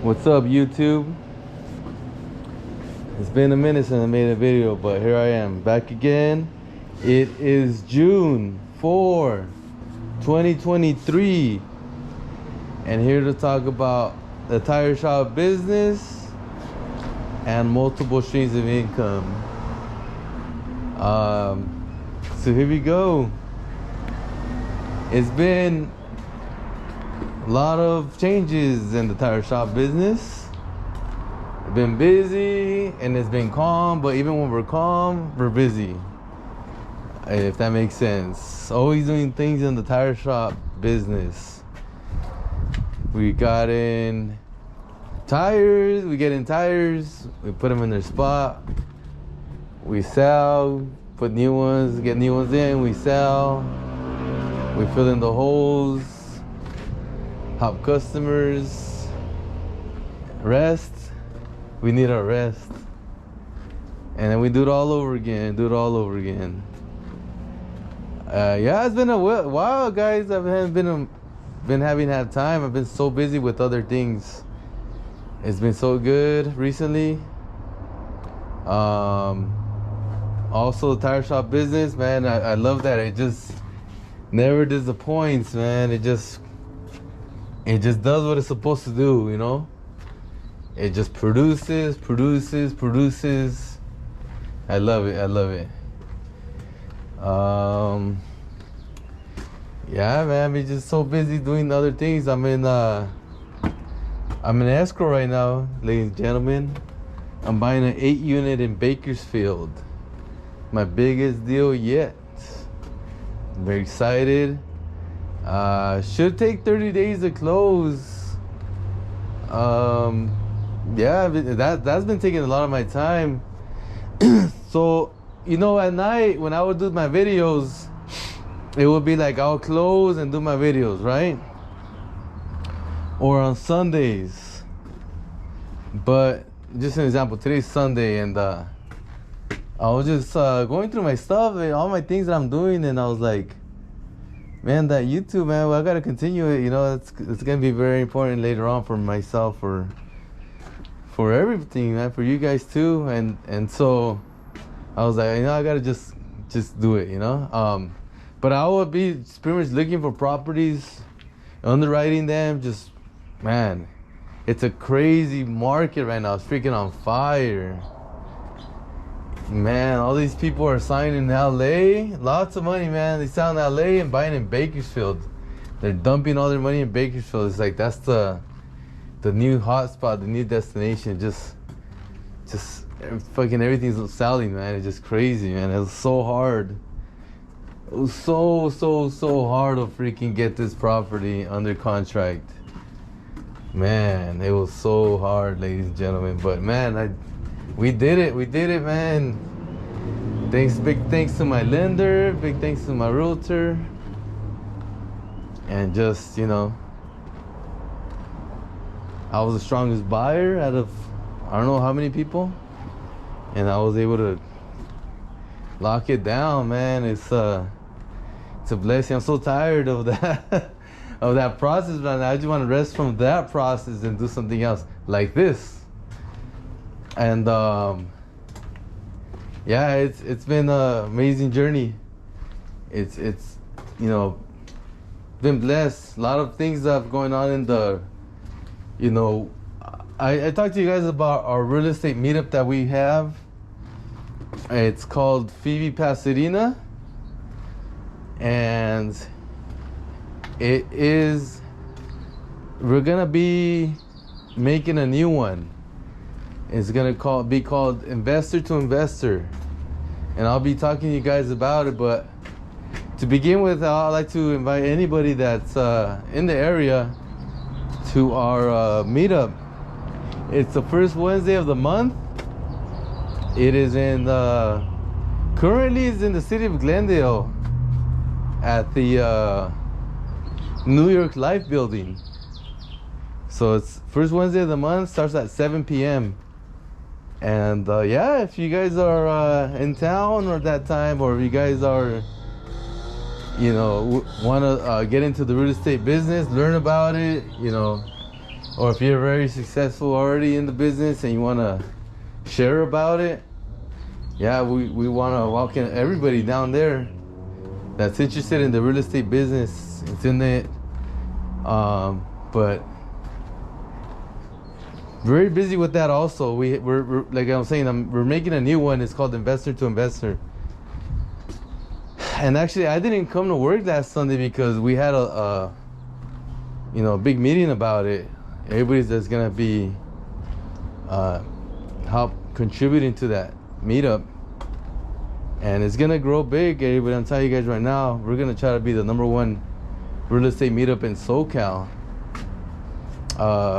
What's up, YouTube? It's been a minute since I made a video, but here I am back again. It is June 4, 2023, and here to talk about the tire shop business and multiple streams of income. So here we go. It's been a lot of changes in the tire shop business. It's been busy and it's been calm, but even when we're calm, we're busy. If that makes sense. Always doing things in the tire shop business. We got in tires, we get in tires, we put them in their spot. We sell, put new ones, get new ones in, we sell. We fill in the holes. Help customers. Rest. We need our rest. And then we do it all over again. Yeah, it's been a while, guys. I haven't been having had time. I've been so busy with other things. It's been so good recently. Also, the tire shop business, man. I love that. It just never disappoints, man. It just does what it's supposed to do, you know? It just produces. I love it. Yeah, man, I'm just so busy doing other things. I'm in escrow right now, ladies and gentlemen. I'm buying an 8-unit in Bakersfield. My biggest deal yet. I'm very excited. Should take 30 days to close. Yeah, that's been taking a lot of my time. So, you know, at night when I would do my videos, it would be like I'll close and do my videos, right? Or on Sundays. But just an example, today's Sunday, and I was just going through my stuff and all my things that I'm doing, and I was like, man, that YouTube, man, well, I gotta continue it. You know, it's gonna be very important later on for myself, for everything, man, for you guys too. And so I was like, you know, I gotta just do it, you know. But I would be pretty much looking for properties, underwriting them. Just, man, it's a crazy market right now. It's freaking on fire. Man, all these people are signing in LA. Lots of money, man. They sell in LA and buying in Bakersfield. They're dumping all their money in Bakersfield. It's like that's the new hotspot, the new destination. Just fucking everything's selling, man. It's just crazy, man. It was so hard. It was so hard to freaking get this property under contract. Man, it was so hard, ladies and gentlemen. But man, we did it, man. Big thanks to my lender, big thanks to my realtor, and just, you know, I was the strongest buyer out of I don't know how many people, and I was able to lock it down, man. It's a blessing. I'm so tired of that of that process, man. I just want to rest from that process and do something else like this. And yeah, it's been an amazing journey. It's you know, been blessed. A lot of things that have going on in the, you know, I talked to you guys about our real estate meetup that we have. It's called Phoebe Pasadena, and we're gonna be making a new one. It's gonna be called Investor to Investor, and I'll be talking to you guys about it. But to begin with, I'd like to invite anybody that's in the area to our meetup. It's the first Wednesday of the month. It is currently it's in the city of Glendale at the New York Life building. So it's first Wednesday of the month, starts at 7 p.m. And yeah, if you guys are in town or that time, or if you guys are, you know, want to get into the real estate business, learn about it, you know, or if you're very successful already in the business and you want to share about it, yeah, we want to welcome everybody down there that's interested in the real estate business. It's in it. But very busy with that also. We're like I was saying, we're making a new one. It's called Investor to Investor. And actually, I didn't come to work last Sunday because we had a big meeting about it. Everybody's that's gonna be help contributing to that meetup, and it's gonna grow big. Everybody, I'm telling you guys right now, we're gonna try to be the #1 real estate meetup in SoCal.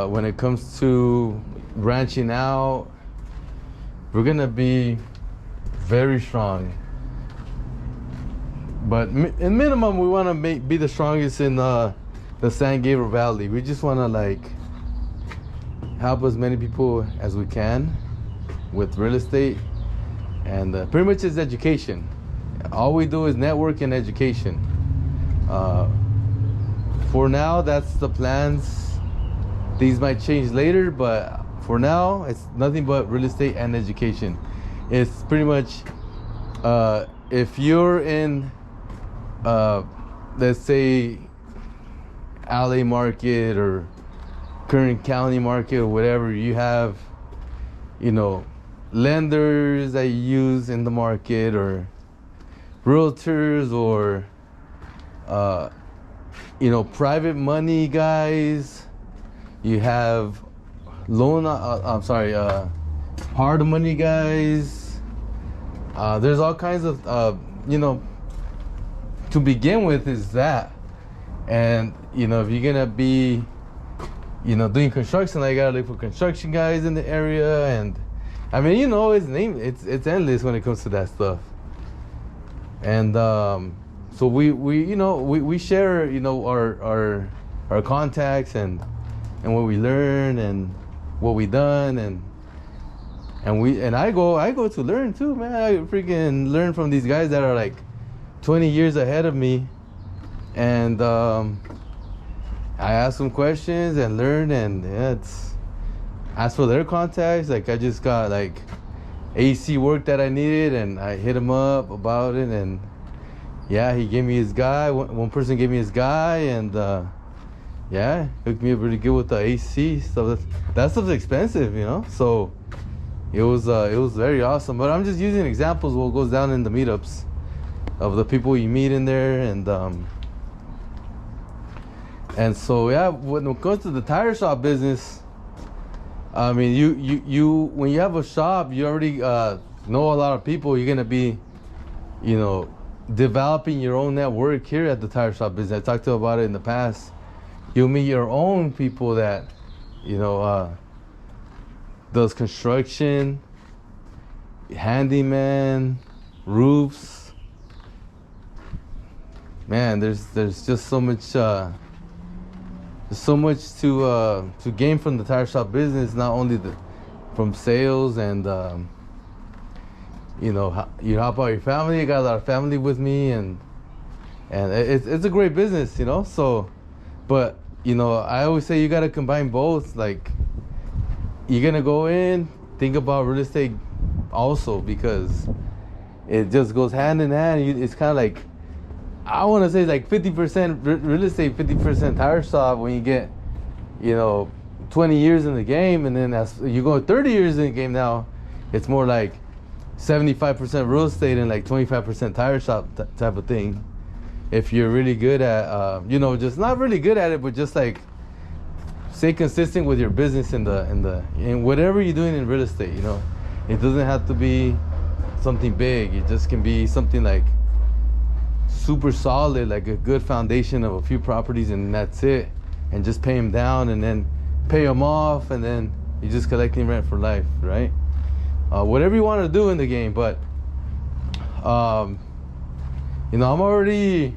When it comes to branching out, we're gonna be very strong. But in minimum, we want to be the strongest in the San Gabriel Valley. We just want to like help as many people as we can with real estate, and pretty much it's education. All we do is network and education. For now, that's the plans. These might change later, but for now, it's nothing but real estate and education. It's pretty much if you're in let's say LA market or Kern County market or whatever, you have lenders that you use in the market, or realtors, or private money guys. You have hard money guys. There's all kinds of to begin with is that. And if you're gonna be doing construction, I gotta look for construction guys in the area. And I mean, it's endless when it comes to that stuff. And so we share our contacts and what we learn and what we done, and I go to learn too, man. I freaking learn from these guys that are like 20 years ahead of me, and I ask them questions and learn, and ask for their contacts. Like I just got like AC work that I needed, and I hit him up about it, and he gave me his guy. One person gave me his guy, and hooked me up really good with the AC stuff. That stuff's expensive, so it was very awesome. But I'm just using examples of what goes down in the meetups, of the people you meet in there, and so when it comes to the tire shop business, I mean, you when you have a shop, you already know a lot of people. You're gonna be, developing your own network here at the tire shop business. I talked to you about it in the past. You'll meet your own people that, does construction, handyman, roofs. Man, there's just so much to gain from the tire shop business. Not only from sales and you help out your family. I got a lot of family with me, and it's a great business, So, but I always say you got to combine both. Like, you're gonna go in, think about real estate also, because it just goes hand in hand. It's kind of like, I want to say like 50% real estate, 50% tire shop when you get, 20 years in the game. And then as you go 30 years in the game now, it's more like 75% real estate and like 25% tire shop type of thing. If you're really good at, just not really good at it, but just like stay consistent with your business in whatever you're doing in real estate. It doesn't have to be something big. It just can be something like super solid, like a good foundation of a few properties, and that's it. And just pay them down, and then pay them off, and then you're just collecting rent for life, right? Whatever you want to do in the game. But I'm already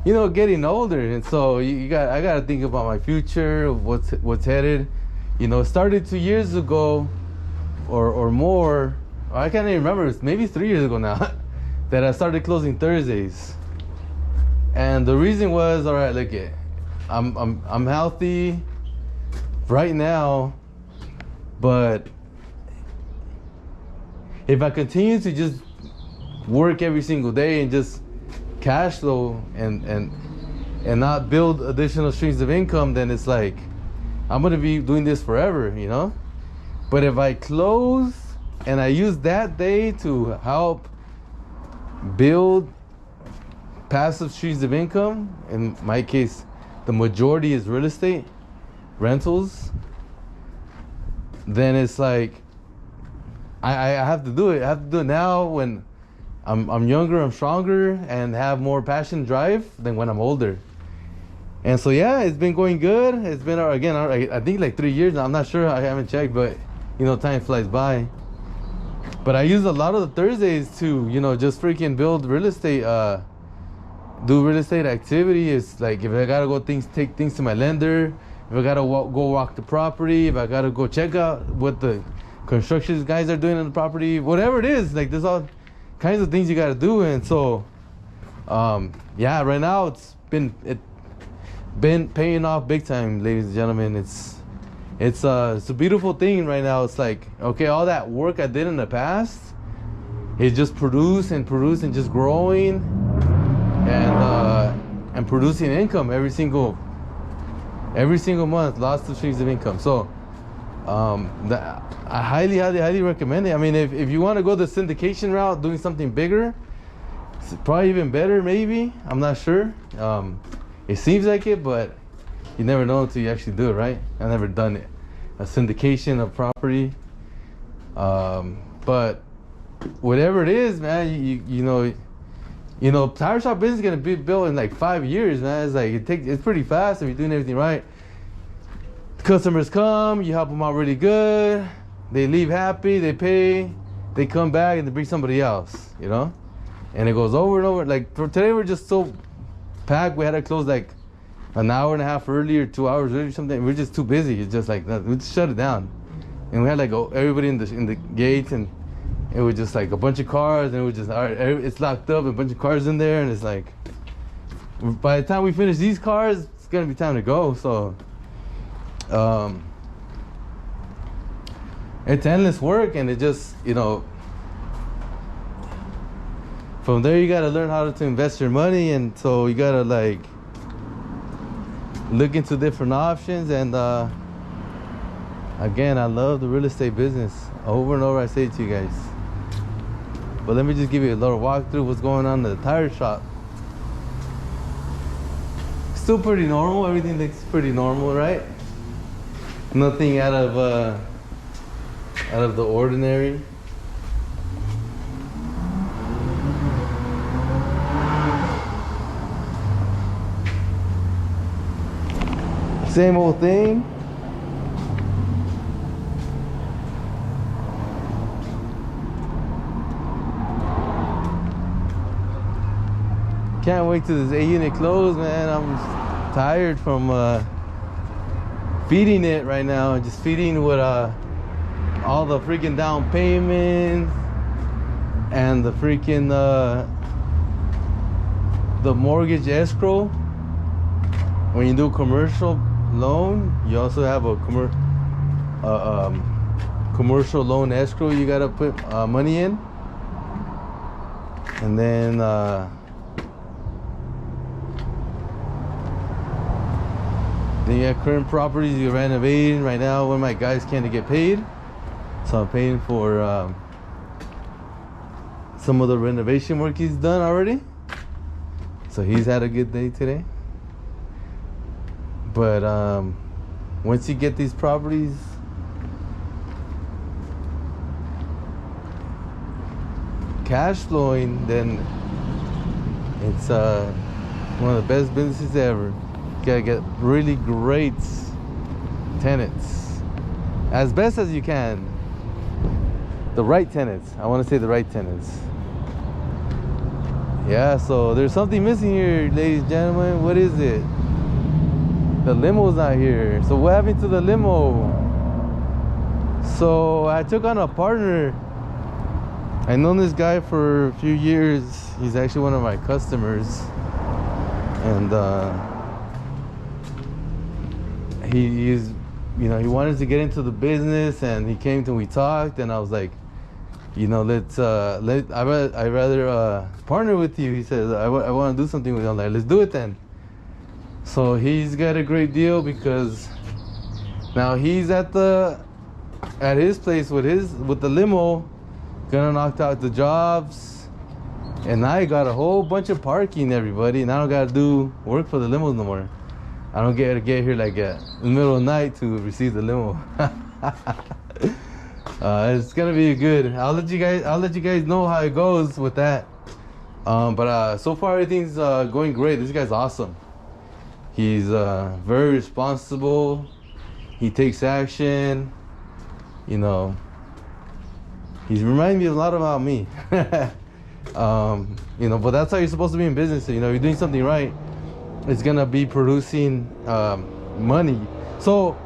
getting older, and so I gotta think about my future, what's headed. It started 2 years ago or more. I can't even remember. It's maybe 3 years ago now that I started closing Thursdays. And the reason was, all right, look it, I'm healthy. right now, but if I continue to just work every single day and just cash flow and not build additional streams of income, then it's like I'm gonna be doing this forever, you know. But if I close and I use that day to help build passive streams of income, in my case the majority is real estate rentals, then it's like I have to do it. I have to do it now when I'm younger, I'm stronger, and have more passion, drive than when I'm older. And so yeah, it's been going good. It's been again, I think like 3 years now. I'm not sure. I haven't checked, but you know, time flies by. But I use a lot of the Thursdays to, you know, just freaking build real estate, do real estate activity. It's like if I gotta go take things to my lender, if I gotta go walk the property, if I gotta go check out what the construction guys are doing on the property, whatever it is, like there's all kinds of things you gotta do. And so, yeah, right now it's been paying off big time, ladies and gentlemen. It's a beautiful thing right now. It's like, okay, all that work I did in the past, it just produced and just growing and producing income every single month, lots of streams of income. So I highly recommend it. I mean, if you want to go the syndication route, doing something bigger, it's probably even better, maybe. I'm not sure. It seems like it, but you never know until you actually do it, right? I've never done it, a syndication of property. But whatever it is, man, you know, tire shop business is gonna be built in like 5 years, man. It's like it's pretty fast if you're doing everything right. Customers come, you help them out really good, they leave happy, they pay, they come back and they bring somebody else, you know? And it goes over and over. Like for today, we're just so packed, we had to close like an hour and a half early or 2 hours early or something. We're just too busy. It's just like, we just shut it down. And we had like everybody in the gate, and it was just like a bunch of cars, and it was just, all right, it's locked up, a bunch of cars in there, and it's like, by the time we finish these cars, it's gonna be time to go. So it's endless work, and it just, you know, from there you gotta learn how to invest your money. And so you gotta like look into different options. And again, I love the real estate business. Over and over I say it to you guys. But let me just give you a little walkthrough what's going on in the tire shop. Still pretty normal. Everything looks pretty normal, right? Nothing out of the ordinary. Same old thing. Can't wait till this 8-unit close, man. I'm tired from feeding it right now. Just feeding with all the freaking down payments and the freaking the mortgage escrow. When you do commercial loan, you also have a commercial loan escrow you gotta put money in. And then you have current properties you're renovating. Right now, one of my guys can't get paid, so I'm paying for some of the renovation work he's done already. So he's had a good day today. But once you get these properties cash flowing, then it's one of the best businesses ever. You gotta get really great tenants, as best as you can. The right tenants. I want to say the right tenants. Yeah, so there's something missing here, ladies and gentlemen. What is it? The limo's not here. So what happened to the limo? So I took on a partner. I've known this guy for a few years. He's actually one of my customers. And he's you know, he wanted to get into the business, and he came to, we talked, and I was like, you know, I'd rather partner with you. He says, I want to do something with you. I'm like, let's do it then. So he's got a great deal because now he's at his place with the limo, gonna knock out the jobs, and I got a whole bunch of parking, everybody, and I don't gotta do work for the limos no more. I don't get here like in the middle of the night to receive the limo. It's gonna be good. I'll let you guys know how it goes with that. But so far everything's going great. This guy's awesome. He's very responsible. He takes action. You know, he's reminding me a lot about me. You know, but that's how you're supposed to be in business. You know, you're doing something right, it's gonna be producing money. So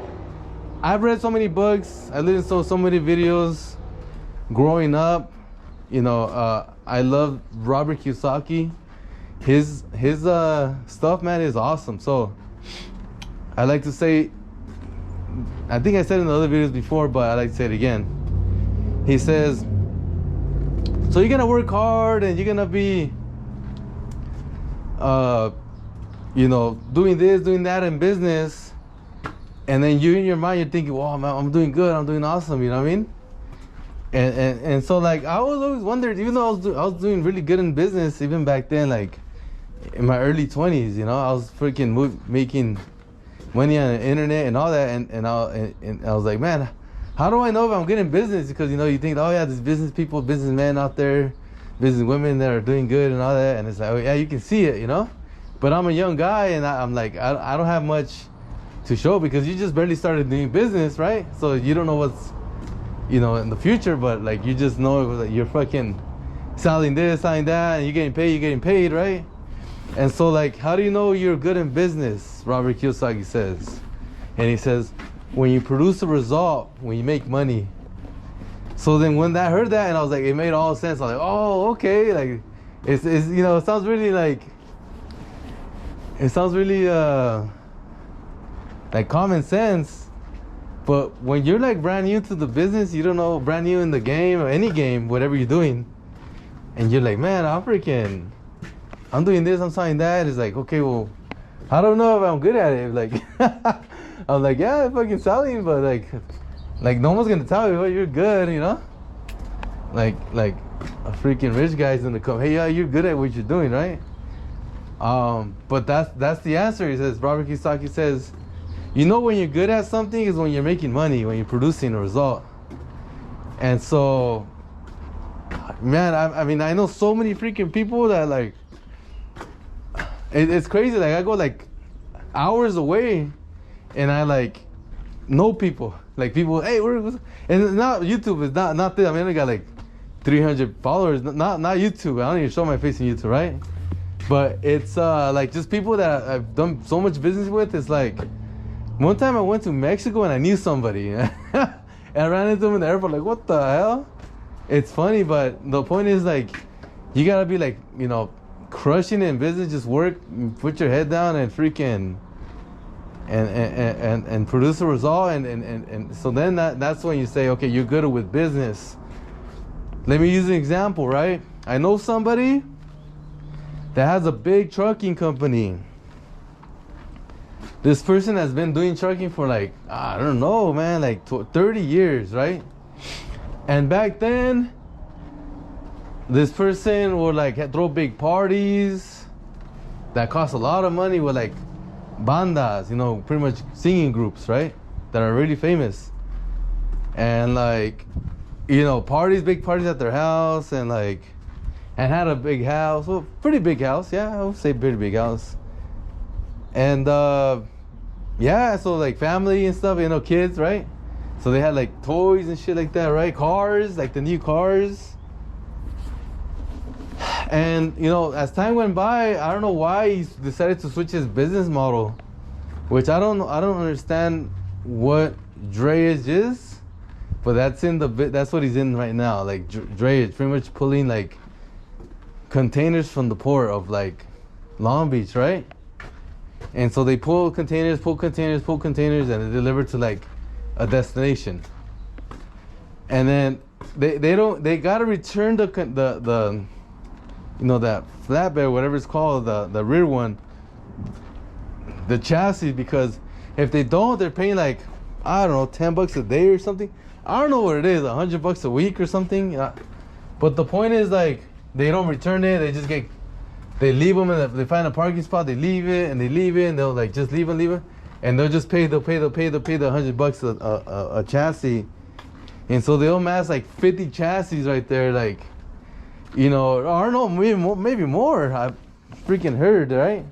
I've read so many books, I listened to so many videos growing up. You know, I love Robert Kiyosaki. His stuff, man, is awesome. So I like to say, I think I said it in the other videos before, but I like to say it again. He says, so you're gonna work hard and you're gonna be you know, doing this, doing that in business, and then you in your mind, you're thinking, wow, man, I'm doing good, I'm doing awesome, you know what I mean? And so, like, I was always wondered, even though I was doing really good in business, even back then, like in my early 20s, you know, I was freaking making money on the internet and all that, and I was like, man, how do I know if I'm good in business? Because, you know, you think, oh yeah, there's business people, businessmen out there, business women that are doing good and all that, and it's like, oh yeah, you can see it, you know. But I'm a young guy, and I'm like, I don't have much to show because you just barely started doing business, right? So you don't know what's, you know, in the future, but like, you just know that you're fucking selling this, selling that, and you're getting paid, right? And so, like, how do you know you're good in business? Robert Kiyosaki says, and he says, when you produce a result, when you make money. So then when I heard that, and I was like, it made all sense. I was like, oh, okay, like, it's you know, it sounds really like common sense. But when you're like brand new to the business, you don't know, brand new in the game or any game, whatever you're doing, and you're like, man, I'm doing this, I'm selling that. It's like, okay, well, I don't know if I'm good at it. Like, I'm like, yeah, I'm fucking selling, but like no one's gonna tell you, oh, you're good, you know? Like a freaking rich guy's gonna come, hey, yeah, you're good at what you're doing, right? But that's the answer. He says, Robert Kiyosaki says, you know when you're good at something is when you're making money, when you're producing a result. And so, man, I mean, I know so many freaking people that like, it's crazy. Like, I go like hours away, and I like know people. Like, people, hey, and not YouTube is not this. I mean, I got like 300 followers. Not YouTube. I don't even show my face on YouTube, right? But it's like just people that I've done so much business with. It's like, one time I went to Mexico and I knew somebody, and I ran into him in the airport. Like, what the hell? It's funny, but the point is, like, you gotta be like, you know, crushing it in business. Just work, put your head down, and freaking and produce a result. And so then that's when you say, okay, you're good with business. Let me use an example, right? I know somebody that has a big trucking company. This person has been doing trucking for like, I don't know, man, like 30 years, right? And back then, this person would like throw big parties that cost a lot of money with like bandas, you know, pretty much singing groups, right? That are really famous. And like, you know, big parties at their house, and like, and had a big house, well, pretty big house, yeah, I would say pretty big house. And yeah, so like family and stuff, you know, kids, right? So they had like toys and shit like that, right? Cars, like the new cars. And you know, as time went by, I don't know why he decided to switch his business model, which I don't understand what drayage is, but that's what he's in right now, like drayage, pretty much pulling like containers from the port of like Long Beach, right? And so they pull containers, and they deliver to like a destination, and then they gotta return the you know, that flatbed, whatever it's called, the rear one, the chassis, because if they don't, they're paying like, I don't know, $10 a day or something. I don't know what it is, $100 a week or something. But the point is, like, they don't return it. They just they leave them, and they find a parking spot. They leave it, and they leave it, and they'll like just leave it, and they'll just pay the $100 a chassis, and so they'll mass like 50 chassis right there, like, you know, I don't know, maybe more. I freaking heard, right?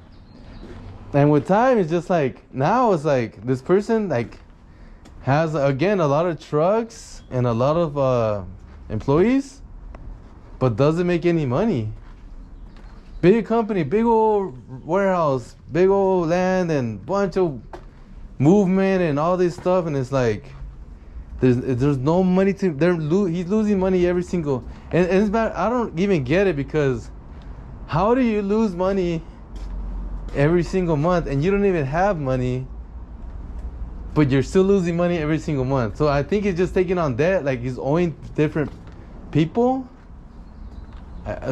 And with time, it's just like, now it's like this person like has, again, a lot of trucks and a lot of employees, but doesn't make any money. Big company, big old warehouse, big old land, and bunch of movement and all this stuff, and it's like there's no money to. He's losing money every single. And it's bad. I don't even get it, because how do you lose money every single month and you don't even have money, but you're still losing money every single month? So I think he's just taking on debt, like he's owing different people.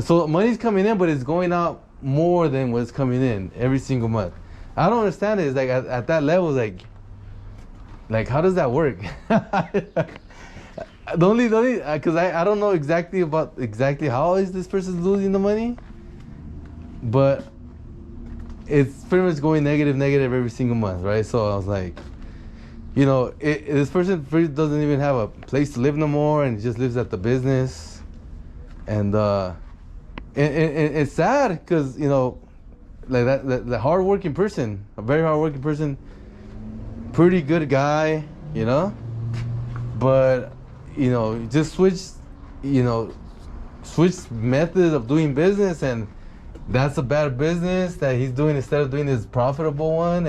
So money's coming in, but it's going out more than what's coming in every single month. I don't understand it. It's like at that level, like how does that work? The only because I don't know exactly how is this person losing the money, but it's pretty much going negative every single month, right? So I was like, you know, this person doesn't even have a place to live no more, and just lives at the business, and it's sad, because, you know, like the hardworking person, a very hardworking person, pretty good guy, you know, but, you know, just switch methods of doing business, and that's a bad business that he's doing instead of doing this profitable one,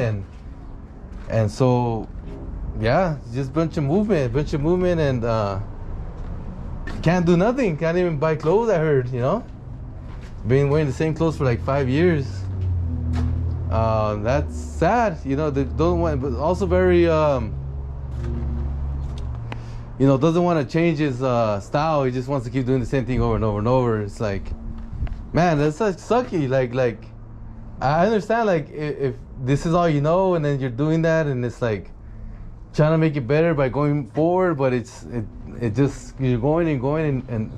and so, yeah, just bunch of movement, and can't do nothing, can't even buy clothes. I heard, you know, been wearing the same clothes for like 5 years. That's sad, you know. They don't want, but also very, you know, doesn't want to change his style. He just wants to keep doing the same thing over and over and over. It's like, man, that's such sucky. Like, I understand, like, if this is all you know, and then you're doing that, and it's like trying to make it better by going forward, but it just, you're going and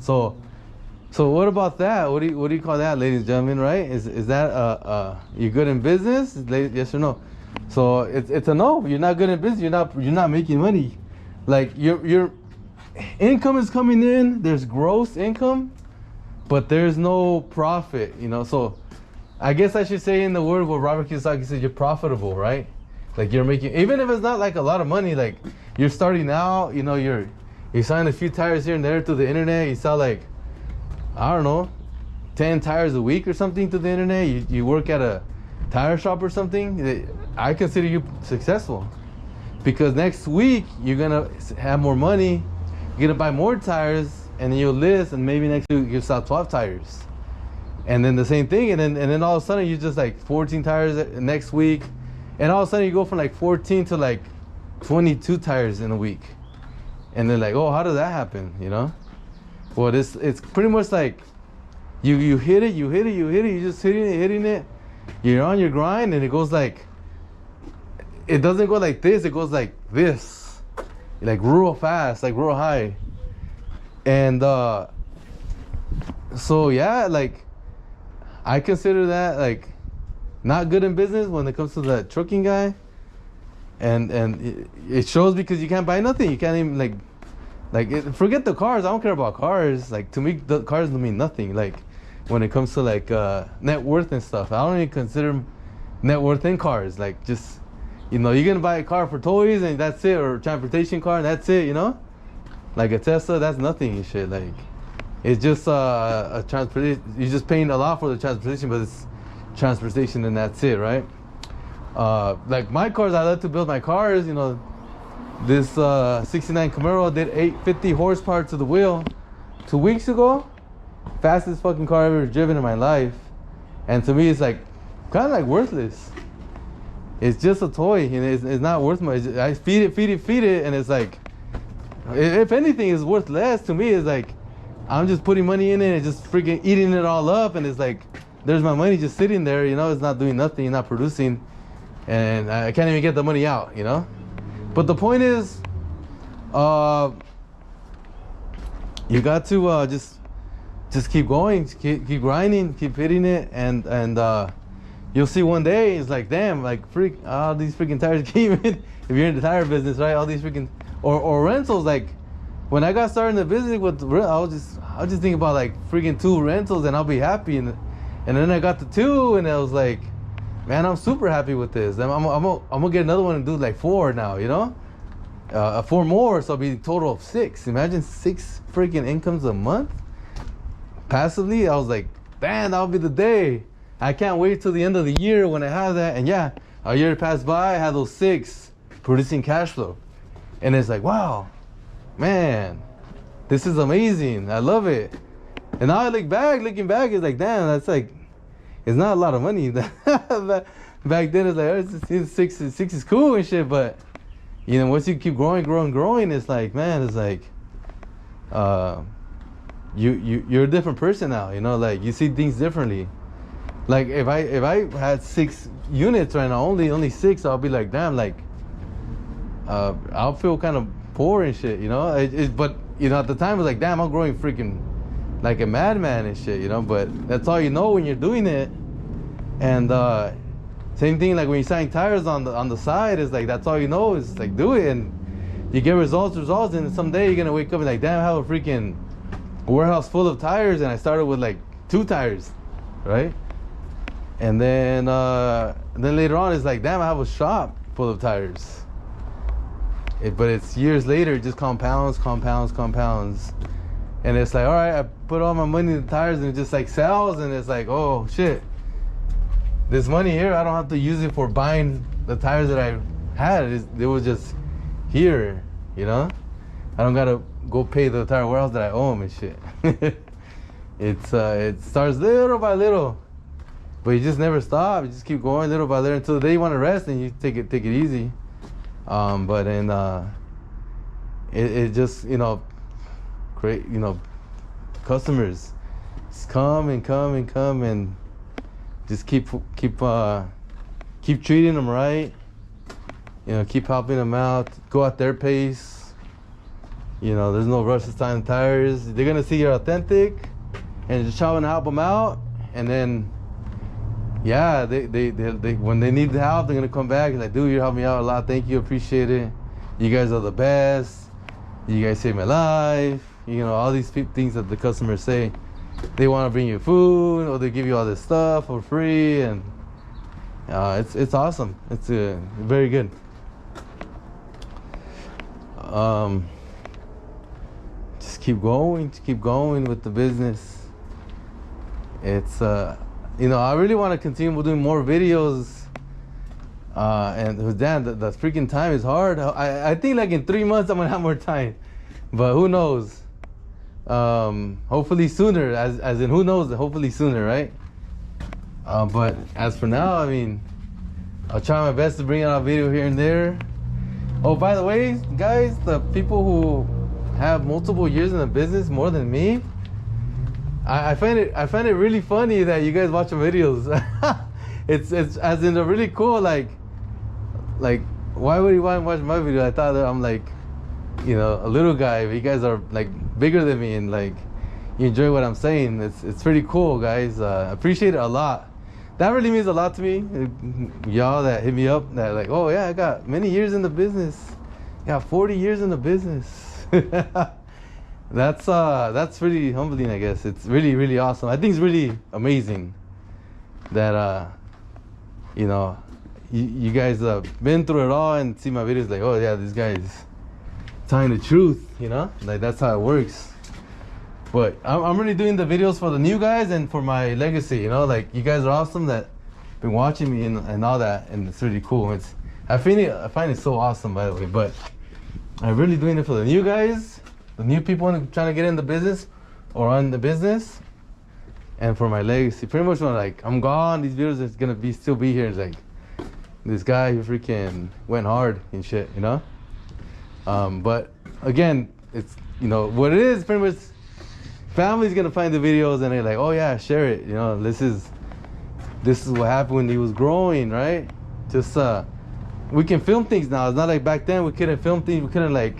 so what about that? What do you call that, ladies and gentlemen? Right? Is that you're good in business? Yes or no? So it's a no. You're not good in business. You're not making money. Like, your income is coming in. There's gross income, but there's no profit. You know. So I guess I should say, in the word what Robert Kiyosaki said, you're profitable, right? Like, you're making, even if it's not like a lot of money. Like, you're starting out. You know, you selling a few tires here and there to the internet. You sell like, I don't know, 10 tires a week or something to the internet. You work at a tire shop or something. I consider you successful, because next week you're gonna have more money, you're gonna buy more tires, and then you'll list, and maybe next week you'll sell 12 tires, and then the same thing, and then all of a sudden you just like 14 tires next week, and all of a sudden you go from like 14 to like 22 tires in a week, and they're like, oh, how does that happen? You know. Well, it's pretty much like you hit it, you just hitting it. You're on your grind, and it goes like, it doesn't go like this, it goes like this, like real fast, like real high. And so yeah, like, I consider that like not good in business when it comes to the trucking guy, and it shows, because you can't buy nothing. You can't even forget the cars. I don't care about cars. Like, to me, the cars don't mean nothing. Like, when it comes to like net worth and stuff, I don't even consider net worth in cars. Like, just, you know, you're gonna buy a car for toys and that's it, or a transportation car and that's it, you know. Like a Tesla, that's nothing and shit. Like, it's just a transportation. You're just paying a lot for the transportation, but it's transportation and that's it, right? Like my cars, I love to build my cars, you know. This 69 Camaro did 850 horsepower to the wheel 2 weeks ago. Fastest fucking car I've ever driven in my life. And to me, it's like kind of like worthless. It's just a toy, and it's not worth much. I feed it, and it's like, if anything, it's worth less to me. It's like, I'm just putting money in it and just freaking eating it all up, and it's like, there's my money just sitting there, you know, it's not doing nothing, not producing, and I can't even get the money out, you know. But the point is, you got to just keep going, keep grinding, keep hitting it, and you'll see one day it's like, damn, like all these freaking tires came in. If you're in the tire business, right? All these freaking or rentals. Like when I got started in the business with I was just thinking about like freaking 2 rentals and I'll be happy. And then I got the 2 and I was like, man, I'm super happy with this. I'm gonna get another one and do like 4 now, you know, 4 more, so it'll be a total of 6. Imagine 6 freaking incomes a month passively. I was like, man, that'll be the day. I can't wait till the end of the year when I have that. And yeah, a year passed by, I had those 6 producing cash flow. And it's like, wow, man, this is amazing. I love it. And now looking back, it's like, damn, that's like, it's not a lot of money. Back then it's like, oh, 6 is cool and shit. But, you know, once you keep growing, it's like, man, it's like, you're a different person now, you know, like you see things differently. Like if I had 6 units right now, only 6, I'll be like, damn, like I'll feel kind of poor and shit, you know. But you know, at the time it was like, damn, I'm growing freaking like a madman and shit, you know. But that's all you know when you're doing it. And same thing like when you're selling tires on the side, is like that's all you know is like do it and you get results, and someday you're gonna wake up and like, damn, I have a freaking warehouse full of tires, and I started with like 2 tires, right? And then later on it's like, damn, I have a shop full of tires. But it's years later, it just compounds, and it's like, all right, I put all my money in the tires and it just like sells, and it's like, oh shit, this money here, I don't have to use it for buying the tires that I had. It was just here, you know. I don't gotta go pay the tire warehouse that I owe them and shit. It starts little by little, but you just never stop. You just keep going little by little until the day you want to rest, and you take it easy. But then it just, you know, create, you know, customers just come and just keep treating them right. You know, keep helping them out. Go at their pace. You know, there's no rush to time tires. They're gonna see you're authentic, and just trying to help them out. And then, yeah, they when they need the help, they're gonna come back and like, dude, you helped me out a lot. Thank you, appreciate it. You guys are the best. You guys saved my life. You know, all these things that the customers say. They want to bring you food, or they give you all this stuff for free, and it's awesome. It's very good. Just keep going with the business. It's you know, I really want to continue doing more videos, and damn, the freaking time is hard. I think like in 3 months I'm gonna have more time, but who knows. Hopefully sooner, as in who knows, hopefully sooner, right? But as for now, I mean, I'll try my best to bring out a video here and there. Oh, by the way, guys, the people who have multiple years in the business, more than me, I find it really funny that you guys watch the videos. it's as in a really cool, like why would you want to watch my video? I thought that I'm like, you know, a little guy, but you guys are like bigger than me, and like you enjoy what I'm saying. It's pretty cool, guys. Appreciate it a lot. That really means a lot to me. Y'all that hit me up, that like, oh yeah, I got many years in the business. Got 40 years in the business. That's really humbling, I guess. It's really, really awesome. I think it's really amazing that you know, you guys been through it all and see my videos like, oh yeah, this guy's telling the truth, you know, like that's how it works. But I'm really doing the videos for the new guys and for my legacy, you know, like you guys are awesome that been watching me and all that, and it's really cool. I find it so awesome, by the way. But I'm really doing it for the new guys, the new people trying to get in the business or on the business, and for my legacy. Pretty much when like I'm gone, these videos is gonna still be here. It's like this guy who freaking went hard and shit, you know. But again, it's, you know what it is. Pretty much, family's gonna find the videos and they're like, oh yeah, share it. You know, this is what happened when he was growing, right? Just we can film things now. It's not like back then we couldn't film things. We couldn't like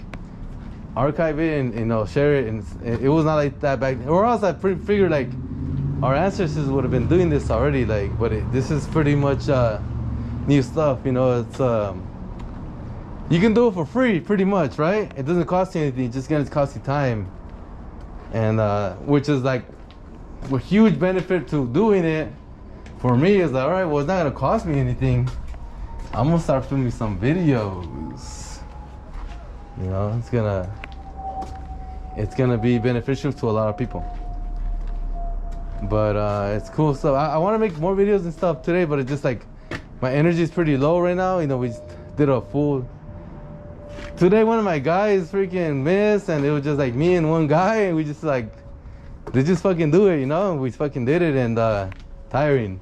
archive it and, you know, share it, and it was not like that back then. Or else I figured like our ancestors would have been doing this already. Like, but this is pretty much new stuff. You know, it's you can do it for free, pretty much, right? It doesn't cost you anything. It's just gonna cost you time, and which is like a huge benefit to doing it. For me, is like, all right, well, it's not gonna cost me anything. I'm gonna start filming some videos. You know, it's gonna be beneficial to a lot of people. But it's cool stuff. I want to make more videos and stuff today, but it's just like my energy is pretty low right now. You know, we just did a full. Today, one of my guys freaking missed, and it was just like me and one guy, and we just like, they just fucking do it, you know. We fucking did it, and tiring.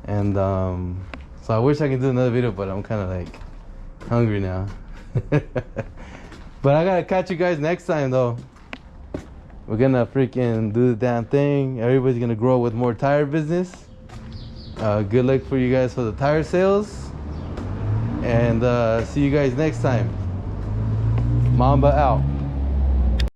And so I wish I could do another video, but I'm kind of like hungry now. But I gotta catch you guys next time though. We're gonna freaking do the damn thing. Everybody's gonna grow with more tire business. Good luck for you guys for the tire sales. And see you guys next time. Mamba out.